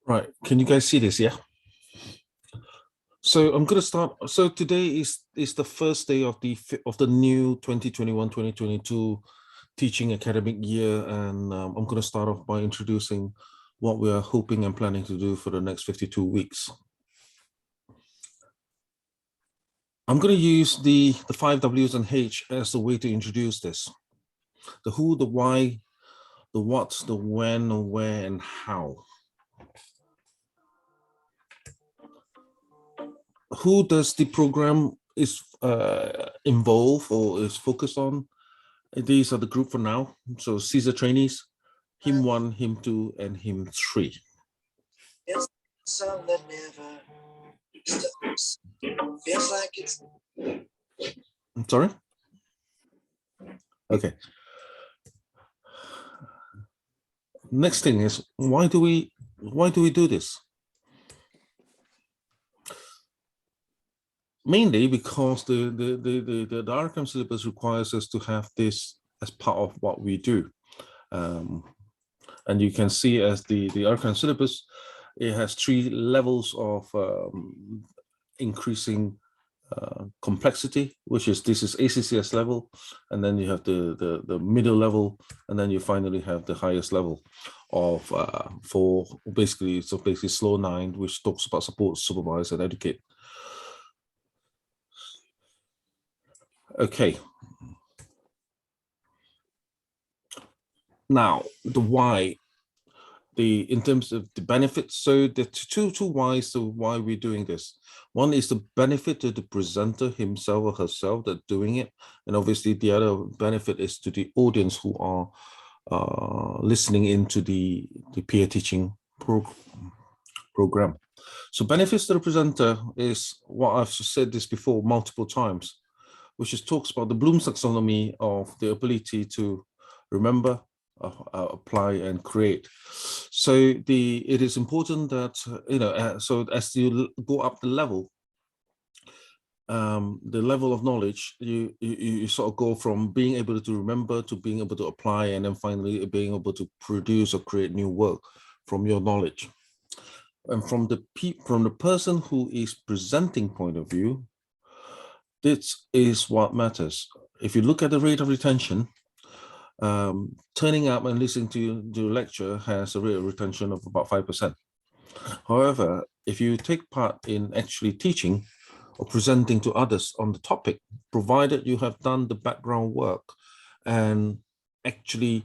Right. Can you guys see this? Yeah. So I'm going to start. So today is the first day of the new 2021-2022 teaching academic year, and I'm going to start off by introducing what we are hoping and planning to do for the next 52 weeks. I'm going to use the 5 W's and H as the way to introduce this: the who, the why, the what, the when, where, and how. Who does the program is involve or is focused on? These are the group for now. So CESR trainees, HIEM 1, HIEM 2, and HIEM 3. It's a song that never stops. Feels like it's... I'm sorry? Okay. Next thing is, why do we do this? Mainly because the RCAM syllabus requires us to have this as part of what we do. And you can see as the RCAM syllabus, it has 3 levels of increasing complexity, which is this is ACCS level, and then you have the middle level, and then you finally have the highest level of for basically slow 9, which talks about support, supervise, and educate. Okay. Now the why. In terms of the benefits, so the two whys to why we're doing this. One is the benefit to the presenter himself or herself that doing it, and obviously the other benefit is to the audience who are listening into the peer teaching program. So benefits to the presenter is what I've said this before multiple times, which is talks about the Bloom taxonomy of the ability to remember, apply, and create. So it is important that so as you go up the level of knowledge, you sort of go from being able to remember to being able to apply, and then finally being able to produce or create new work from your knowledge. And from the person who is presenting point of view, this is what matters. If you look at the rate of retention, turning up and listening to the lecture has a rate of retention of about 5%. However, if you take part in actually teaching or presenting to others on the topic, provided you have done the background work and actually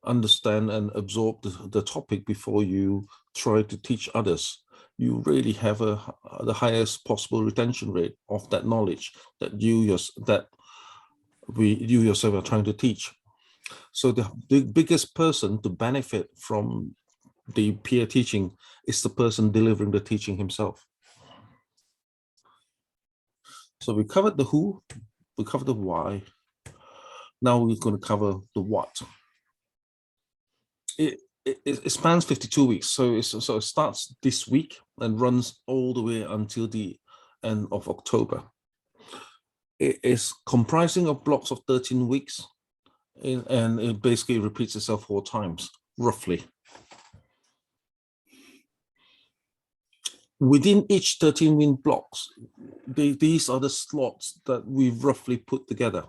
understand and absorb the topic before you try to teach others, you really have the highest possible retention rate of that knowledge that you yourself are trying to teach. So the biggest person to benefit from the peer teaching is the person delivering the teaching himself. So we covered the who, we covered the why. Now we're going to cover the what. It spans 52 weeks. So it starts this week and runs all the way until the end of October. It is comprising of blocks of 13 weeks. And it basically repeats itself 4 times, roughly. Within each 13-week blocks, these are the slots that we've roughly put together.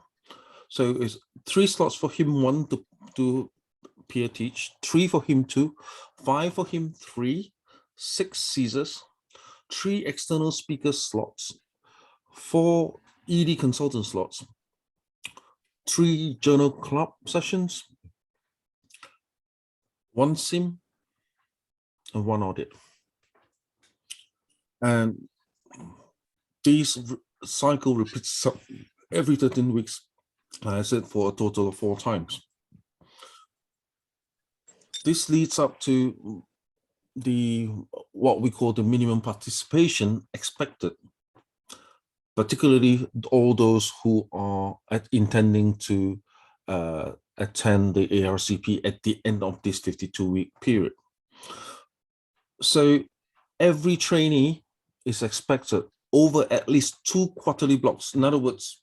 So it's 3 slots for HIEM 1 to peer teach, 3 for HIEM 2, 5 for HIEM 3, 6 CESRs, 3 external speaker slots, 4 ED consultant slots, 3 journal club sessions, 1 sim, and 1 audit. And these cycle repeats every 13 weeks, I said, for a total of 4 times. This leads up to what we call the minimum participation expected, particularly all those who are intending to attend the ARCP at the end of this 52-week period. So every trainee is expected over at least 2 quarterly blocks. In other words,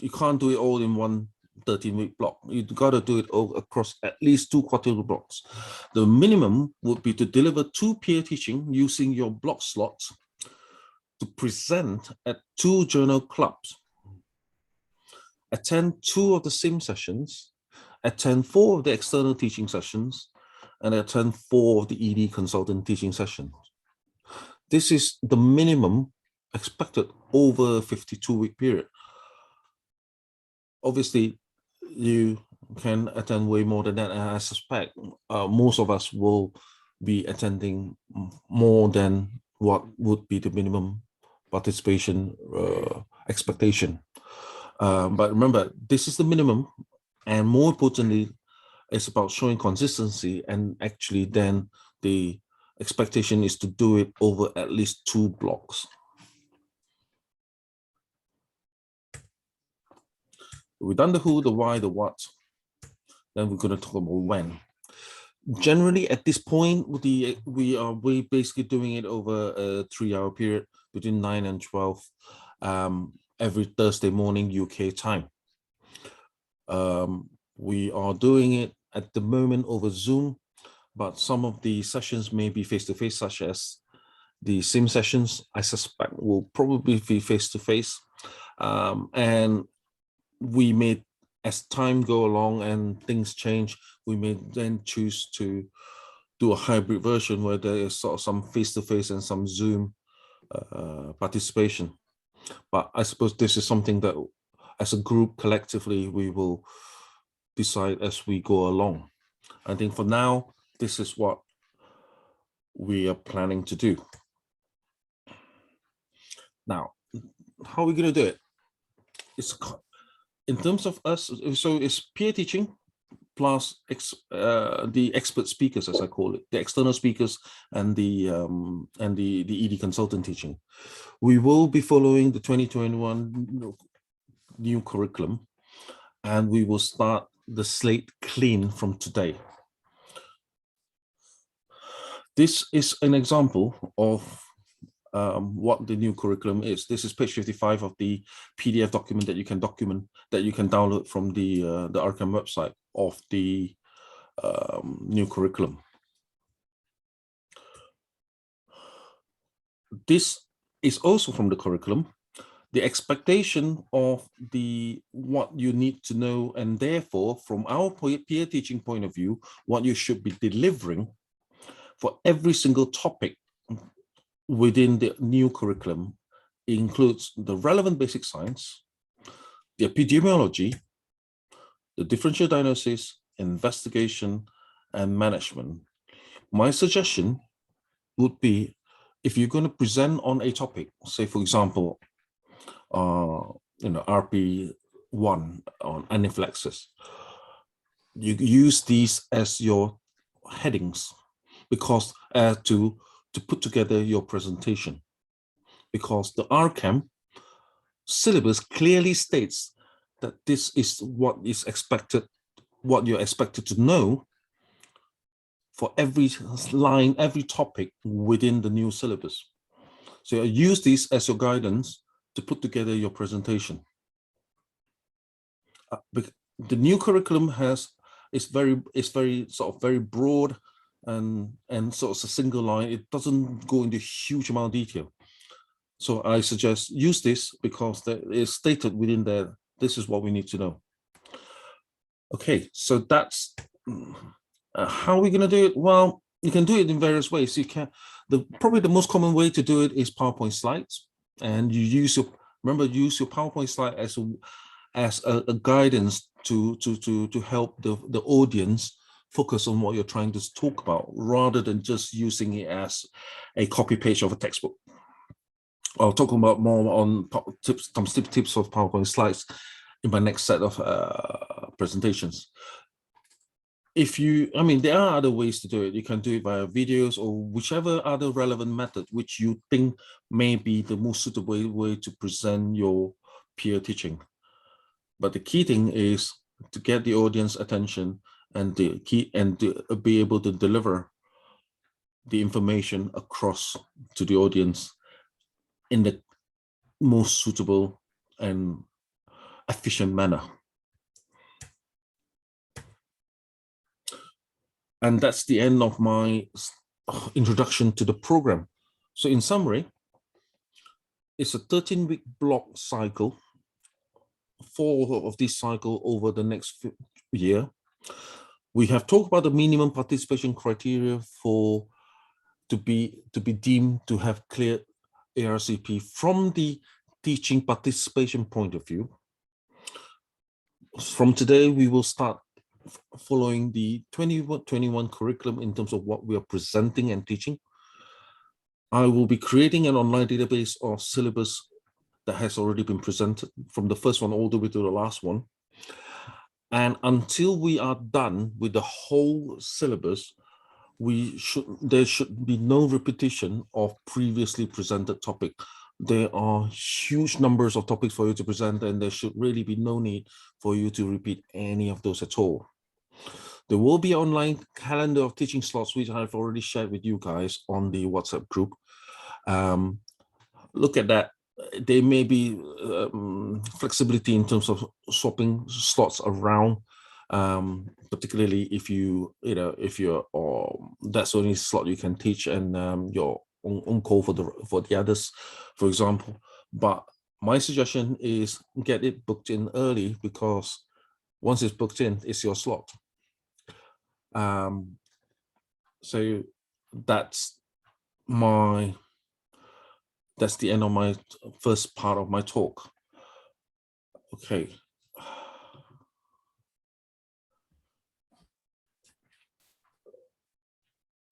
you can't do it all in one 13-week block. You got to do it across at least 2 quarterly blocks. The minimum would be to deliver 2 peer teaching using your block slots to present at 2 journal clubs, attend 2 of the CEM sessions, attend 4 of the external teaching sessions, and attend 4 of the ED consultant teaching sessions. This is the minimum expected over a 52-week period. Obviously, you can attend way more than that, and I suspect most of us will be attending more than what would be the minimum participation expectation. But remember, this is the minimum, and more importantly, it's about showing consistency, and actually then the expectation is to do it over at least 2 blocks. We've done the who, the why, the what. Then we're going to talk about when. Generally, at this point, we're basically doing it over a 3-hour period between 9 and 12 every Thursday morning UK time. We are doing it at the moment over Zoom, but some of the sessions may be face-to-face, such as the CEM sessions, I suspect will probably be face-to-face. And we may, as time go along and things change, we may then choose to do a hybrid version where there is sort of some face-to-face and some Zoom participation. But I suppose this is something that as a group collectively, we will decide as we go along. I think for now, this is what we are planning to do. Now, how are we going to do it? It's in terms of us, so it's peer teaching plus the expert speakers, as I call it, the external speakers and the ED consultant teaching. We will be following the 2021 new curriculum, and we will start the slate clean from today. This is an example of what the new curriculum is. This is page 55 of the PDF document that you can download from the RCAM website of the new curriculum. This is also from the curriculum, the expectation of what you need to know, and therefore from our peer teaching point of view, what you should be delivering for every single topic within the new curriculum includes the relevant basic science, the epidemiology, the differential diagnosis, investigation, and management. My suggestion would be, if you're going to present on a topic, say for example, RP1 on anaphylaxis, you use these as your headings, because to put together your presentation, because the RCAM syllabus clearly states that this is what is expected, what you're expected to know for every line, every topic within the new syllabus. So use this as your guidance to put together your presentation. The new curriculum is very sort of very broad and sort of a single line. It doesn't go into huge amount of detail. So I suggest use this because it is stated within there. This is what we need to know. Okay, so that's how are we going to do it? Well, you can do it in various ways. You can. Probably the most common way to do it is PowerPoint slides, and you use your PowerPoint slide as a guidance to help the audience focus on what you're trying to talk about, rather than just using it as a copy page of a textbook. I'll talk about more on some tips of PowerPoint slides in my next set of presentations. There are other ways to do it. You can do it via videos or whichever other relevant method which you think may be the most suitable way to present your peer teaching. But the key thing is to get the audience attention and to be able to deliver the information across to the audience in the most suitable and efficient manner. And that's the end of my introduction to the program. So in summary, it's a 13-week block cycle, 4 of this cycle over the next year. We have talked about the minimum participation criteria to be deemed to have cleared ARCP from the teaching participation point of view. From today, we will start following the 2021 curriculum in terms of what we are presenting and teaching. I will be creating an online database of syllabus that has already been presented from the first one all the way to the last one. And until we are done with the whole syllabus, there should be no repetition of previously presented topic. There are huge numbers of topics for you to present, and there should really be no need for you to repeat any of those at all. There will be an online calendar of teaching slots, which I've already shared with you guys on the WhatsApp group. Look at that. There may be flexibility in terms of swapping slots around, particularly if that's the only slot you can teach, and you're on call for the others, for example. But my suggestion is get it booked in early, because once it's booked in, it's your slot. So that's the end of my first part of my talk. Okay,